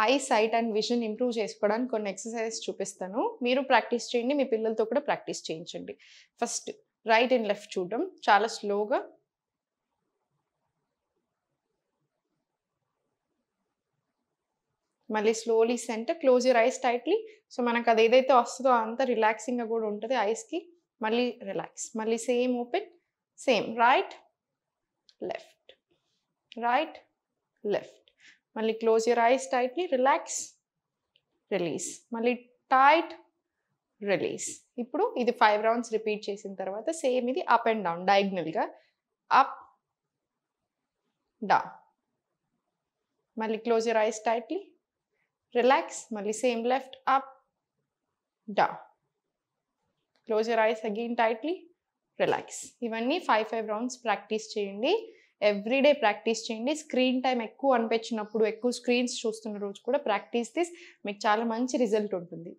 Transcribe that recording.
Eye sight and vision improve చేసుకోవడానికి కొన్ని exercises చూపిస్తాను. మీరు ప్రాక్టీస్ చేయండి. మీ పిల్లలతో కూడా ప్రాక్టీస్ చేయించండి. ఫస్ట్ రైట్ అండ్ లెఫ్ట్ చూడడం చాలా స్లోగా. మళ్ళీ slowly centre. Close your eyes tightly. So మనకు అది ఏదైతే వస్తుందో అంతా రిలాక్సింగ్గా కూడా ఉంటుంది ఐస్కి. మళ్ళీ రిలాక్స్. మళ్ళీ same open. Same right left right left. మళ్ళీ close your eyes tightly. Relax release. మళ్ళీ టైట్ రిలీజ్. ఇప్పుడు ఇది 5 రౌండ్స్ రిపీట్ చేసిన తర్వాత సేమ్ ఇది అప్ అండ్ డౌన్ డయాగ్నల్గా. Up down. మళ్ళీ close your eyes tightly. Relax. మళ్ళీ same left up down. Close your eyes again tightly. Relax. ఇవన్నీ 5 రౌండ్స్ ప్రాక్టీస్ చేయండి. ఎవ్రీడే ప్రాక్టీస్ చేయండి. స్క్రీన్ టైం ఎక్కువ అనిపించినప్పుడు, ఎక్కువ స్క్రీన్స్ చూస్తున్న రోజు కూడా ప్రాక్టీస్ దిస్. మీకు చాలా మంచి రిజల్ట్ ఉంటుంది.